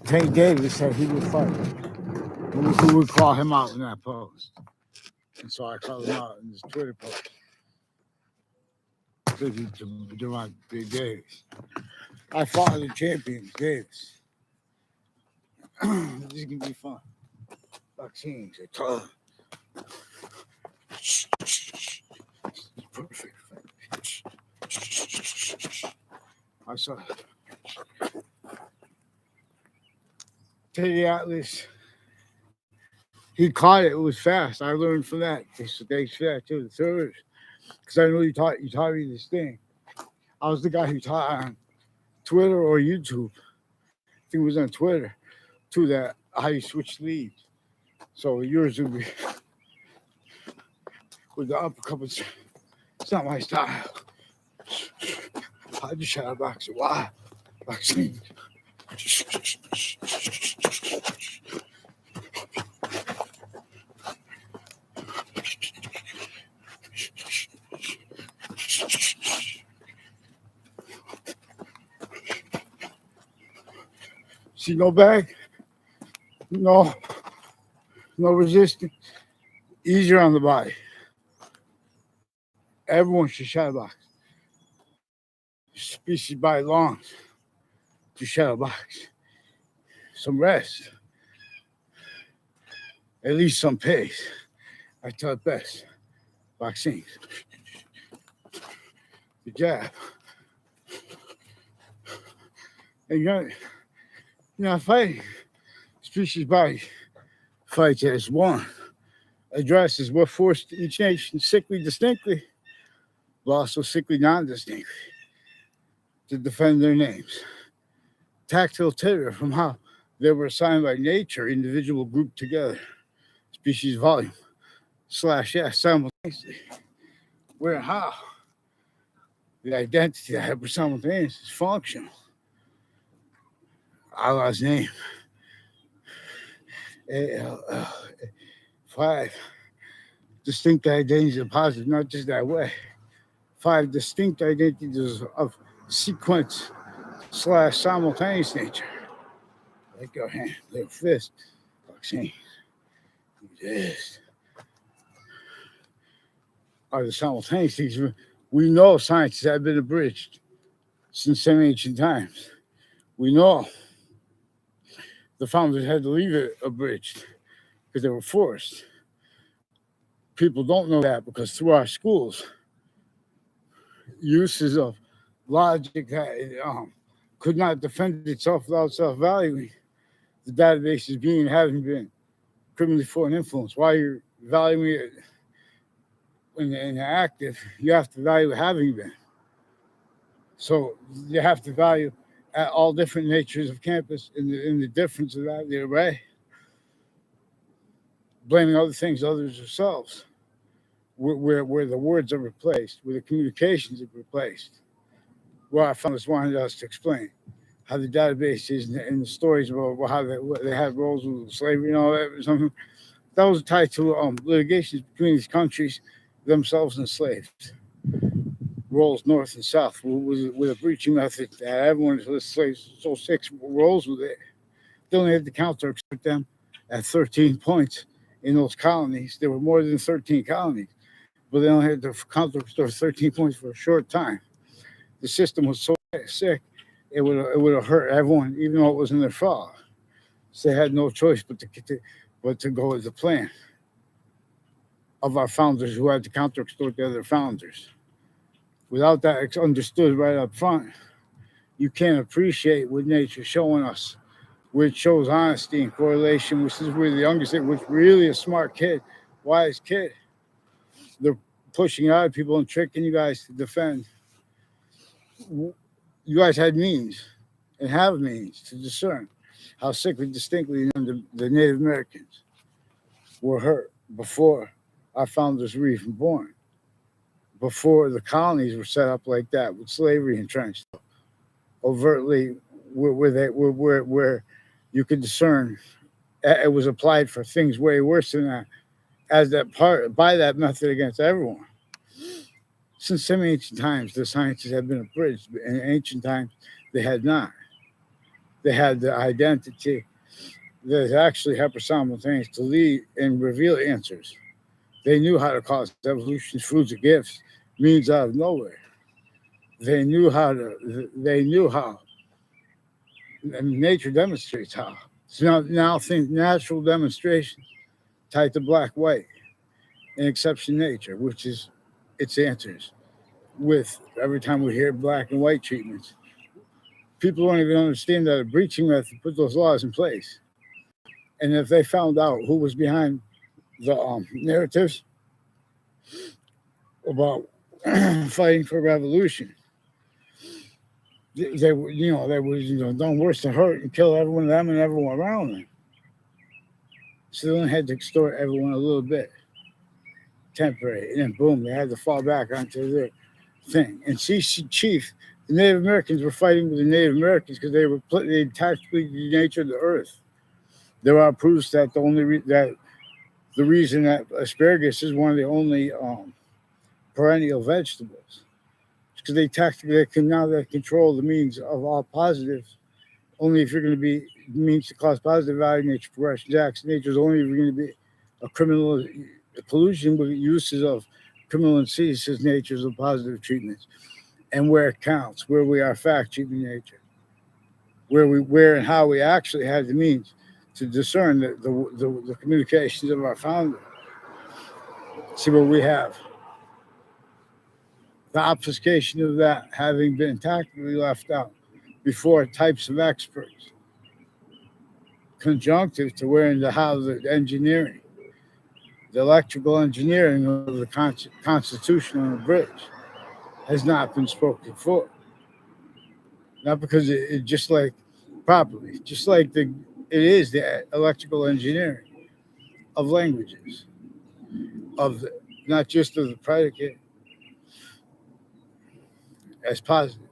Tank Davis said he would fight. Who would call him out in that post? And so I called him out in his Twitter post. To my Big Davis. I fought the champion, Davis. This is gonna be fun. Vaccines are tough. Perfect. I saw Teddy Atlas. He caught it. It was fast. I learned from that. Thanks for that too. The third, because I know you taught me this thing. I was the guy who taught on Twitter or YouTube. I think it was on Twitter too. That how you switch leads. So yours would be with the uppercuts. It's not my style. I just shadow box. Why? Vaccine. See no back, no resistance. Easier on the body. Everyone should shadow box. Species body longs to shadow box. Some rest. At least some pace. I tell it best. Vaccines. The jab. And you're not fighting. Species body fights as one. Addresses what forced each nation sickly distinctly, but also sickly non-distinctly, to defend their names. Tactile terror from how they were assigned by nature, individual grouped together. Species volume / simultaneously. Where and how the identity that had simultaneous is functional. Allah's name. ALL. 5 distinct identities of positive, not just that way. 5 distinct identities of sequence / simultaneous nature. Like your hand, little fist, vaccine. This are the simultaneous things. We know sciences have been abridged since some ancient times. We know the founders had to leave it abridged because they were forced. People don't know that because through our schools, uses of logic that could not defend itself without self-valuing the database as having been criminally foreign influence. While you're valuing it in active, you have to value having been. So you have to value at all different natures of campus in the difference of that, the array. Blaming other things, others themselves, where the words are replaced, where the communications are replaced. Well, I found this wanted us to explain how the database is and the stories about how they had roles with slavery and all that. Something that was tied to litigations between these countries, themselves and slaves. Roles north and south with a breaching method that everyone was slaves. So 6 roles with it. They only had to counter expert them at 13 points in those colonies. There were more than 13 colonies, but they only had to counter 13 points for a short time. The system was so sick, it would have hurt everyone, even though it wasn't their fault. So they had no choice but to go with the plan of our founders who had to counter extort the other founders. Without that understood right up front, you can't appreciate what nature's showing us, which shows honesty and correlation, which is where the youngest, which really a smart kid, wise kid. They're pushing out people and tricking you guys to defend. You guys had means and have means to discern how sickly distinctly the Native Americans were hurt before our founders were even born, before the colonies were set up like that with slavery entrenched overtly, where you could discern it was applied for things way worse than that, as that part by that method against everyone. Since some ancient times, the sciences have been abridged. In ancient times, they had not. they had the identity that is actually hypersimultaneous to lead and reveal answers. They knew how to cause evolution's fruits of gifts, means out of nowhere. They knew how to. They knew how. And nature demonstrates how. So now think natural demonstration tied to black, white, and exception nature, which is its answers. With every time we hear black and white treatments, people don't even understand that a breaching method put those laws in place. And if they found out who was behind the narratives about fighting for revolution, they would, they would, done worse than hurt and kill everyone of them and everyone around them. So they only had to extort everyone a little bit, temporary, and then boom, they had to fall back onto their thing. And Chief, the Native Americans were fighting with the Native Americans because they tactically denatured the earth. There are proofs that the reason that asparagus is one of the only perennial vegetables is because they control the means of all positives. Only if you're going to be means to cause positive value nature progression acts. Nature is only if you're going to be a criminal collusion with uses of criminal and ceases natures of positive treatments, and where it counts, where we are fact treating nature, where and how we actually had the means to discern the communications of our founder. See what we have. The obfuscation of that having been tactically left out before types of experts. Conjunctive to wherein the how the engineering, the electrical engineering of the Constitution on the bridge has not been spoken for. Not because it just like properly, just like it is the electrical engineering of languages, not just of the predicate as positive.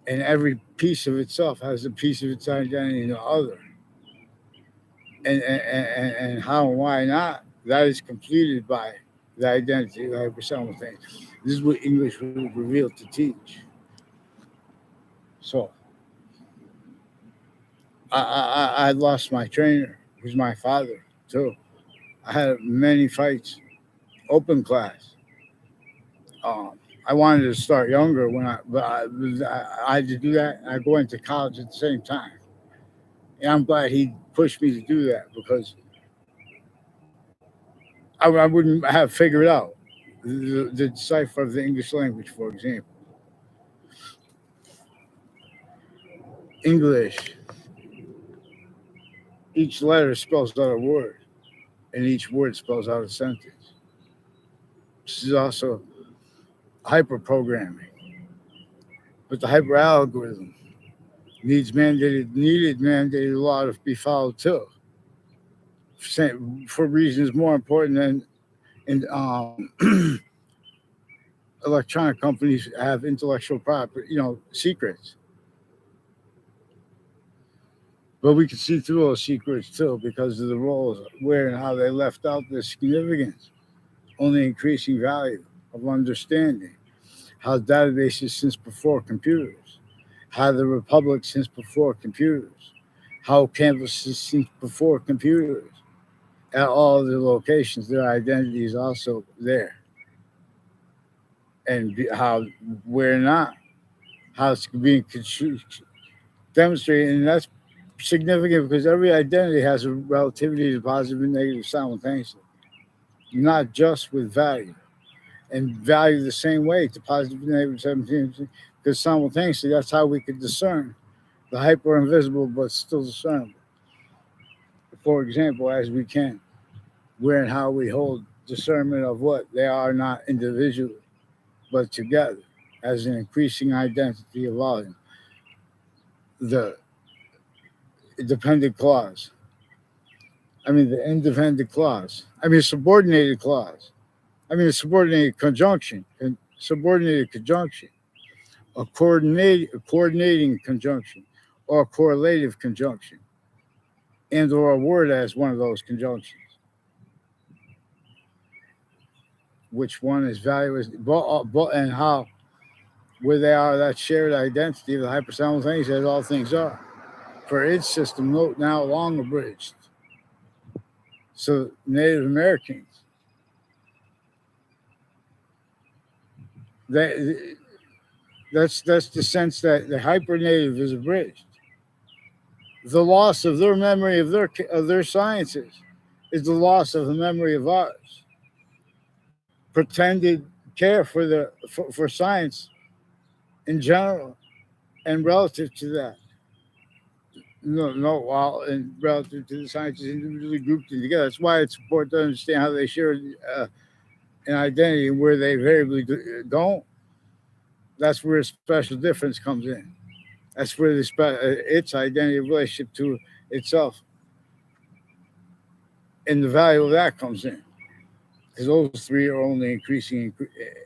And every piece of itself has a piece of its identity in the other. And how and why not, that is completed by the identity of the hypersimultaneous. This is what English was revealed to teach. So I lost my trainer, who's my father too. I had many fights, open class. I wanted to start younger but I had to do that. I go into college at the same time, and I'm glad he pushed me to do that because I wouldn't have figured out the cipher of the English language, for example. English, each letter spells out a word, and each word spells out a sentence. This is also hyper programming, but the hyper algorithm needed mandated law to be followed too, for reasons more important than in electronic companies have intellectual property, secrets. But we can see through those secrets too because of the roles, where and how they left out the significance, only increasing value of understanding how databases since before computers, how the republic since before computers, how canvases since before computers, at all the locations, their identity is also there. And where not, how it's being demonstrated, and that's significant because every identity has a relativity to positive and negative simultaneously, not just with value, and value the same way to positive and negative simultaneously, because simultaneously that's how we could discern the hyper invisible but still discernible. For example, as we can, where and how we hold discernment of what they are not individually, but together as an increasing identity of volume. The dependent clause. The independent clause. Subordinated clause. A subordinated conjunction. Subordinated conjunction. A coordinating conjunction, or a correlative conjunction, and or a word as one of those conjunctions. Which one is value is, and where they are, that shared identity of the hypersimultaneous as all things are. per its system now long abridged. So Native Americans, that's the sense that the hyper-native is abridged. The loss of their memory of their sciences is the loss of the memory of ours. Pretended care for science in general and relative to that. No, while and relative to the sciences individually grouped in together. That's why it's important to understand how they share an identity and where they variably don't. That's where a special difference comes in. That's where its identity relationship to itself and the value of that comes in. Because those three are only increasing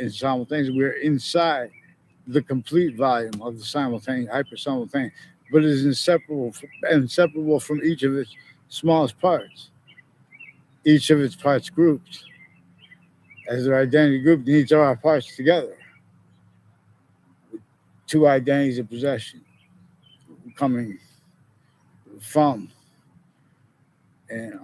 in simultaneously. We're inside the complete volume of the simultaneous, hyper simultaneous, but it is inseparable from each of its smallest parts. Each of its parts grouped as their identity group needs all our parts together. Two identities of possession coming from and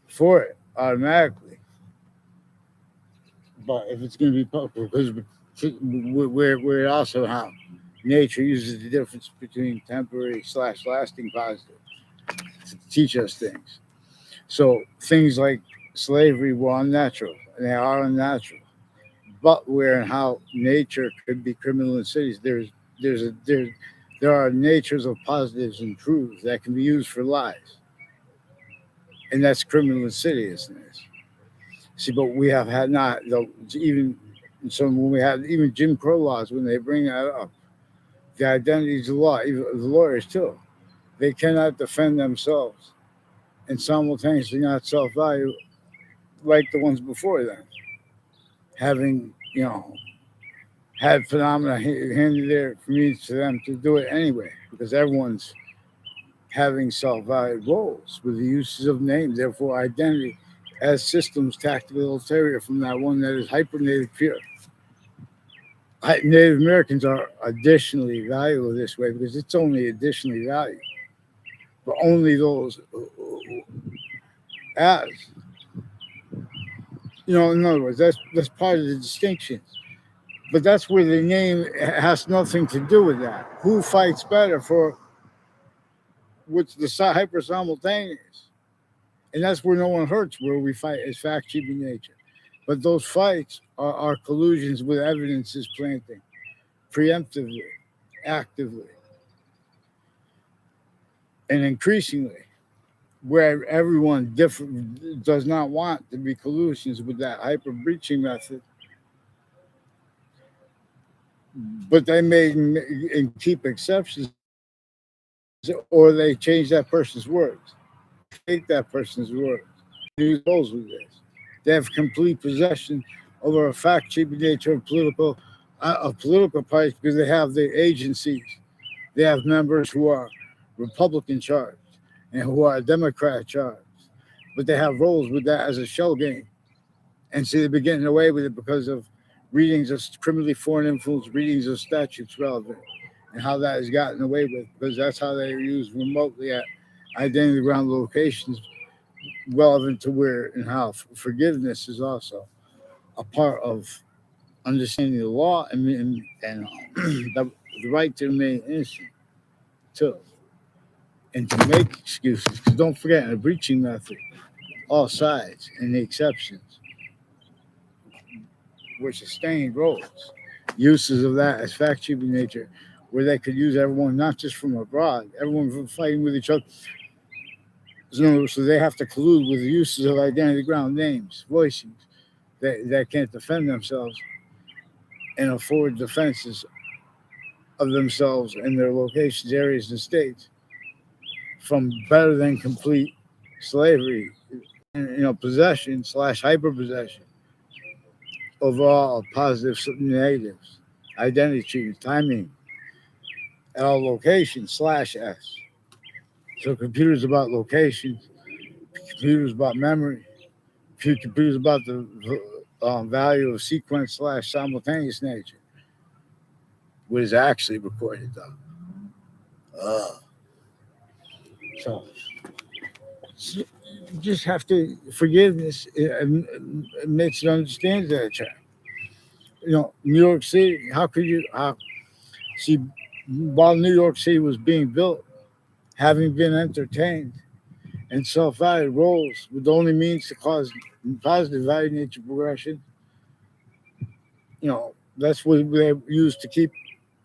for it automatically. But if it's going to be public, because we're also how nature uses the difference between temporary / lasting positive to teach us things. So things like slavery were unnatural, and they are unnatural. But where and how nature could be criminal in cities, there are natures of positives and truths that can be used for lies, and that's criminal insidiousness. See, but we have had not though even so when we have even Jim Crow laws when they bring that up, the identities of law, even the lawyers too, they cannot defend themselves and simultaneously not self-value like the ones before them, having had phenomena handed there for me to them to do it anyway, because everyone's having self-valued roles with the uses of name, therefore identity as systems tactical ulterior from that one that is hyper-native pure. Native Americans are additionally valuable this way because it's only additionally valued, but only those as in other words, that's part of the distinction. But that's where the name has nothing to do with that. Who fights better for what's the hyper simultaneous? And that's where no one hurts, where we fight as fact keeping nature. But those fights are collusions with evidences planting, preemptively, actively, and increasingly, where everyone does not want to be collusions with that hyper breaching method. But they may and keep exceptions, or they change that person's words, take that person's words, use those with this. They have complete possession over a fact-keeping nature of political parties because they have the agencies. They have members who are Republican charged and who are Democrat charged, but they have roles with that as a shell game. And see, they've been getting away with it because of readings of criminally foreign influence, readings of statutes relevant, and how that is gotten away with, because that's how they are used remotely at identity ground locations relevant to where and how forgiveness is also a part of understanding the law and the right to remain innocent too, and to make excuses. Because don't forget, in a breaching method, all sides and the exceptions were sustained roles, uses of that as fact-keeping nature, where they could use everyone, not just from abroad, everyone from fighting with each other. So they have to collude with the uses of identity ground names, voicings that can't defend themselves and afford defenses of themselves and their locations, areas, and states from better than complete slavery, possession / hyper possession of all positive negatives, identity treatment, timing, at all locations / S. So computers about locations, computers about memory, computers about the value of sequence / simultaneous nature, what is actually recorded though. So you just have to forgiveness admits and understands that child. New York City. How could you? How see while New York City was being built, having been entertained and self-value roles with only means to cause positive value nature progression. That's what they use to keep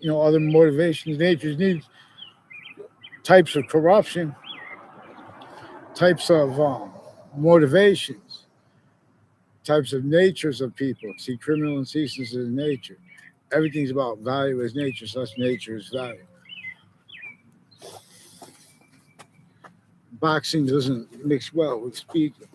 other motivations, nature's needs, types of corruption, types of motivations, types of natures of people. See, criminal and ceaseless is nature. Everything's about value as nature, such nature is value. Boxing doesn't mix well with speaking.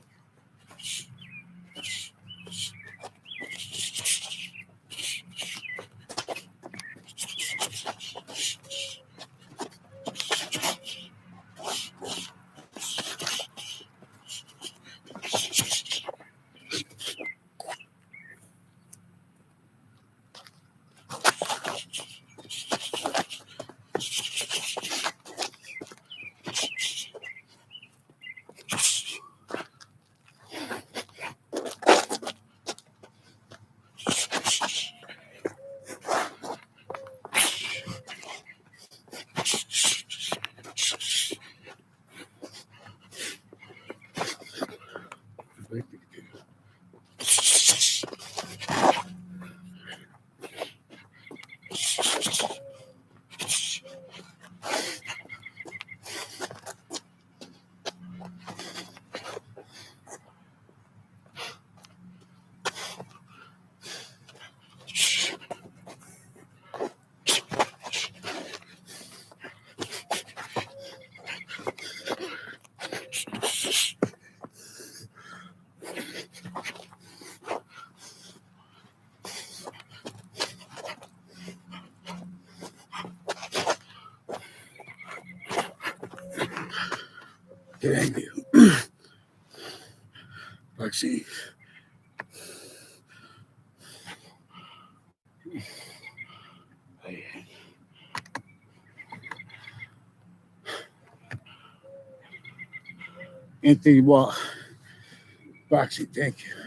Thank you. Boxing. Anthony Wall. Boxing. Thank you.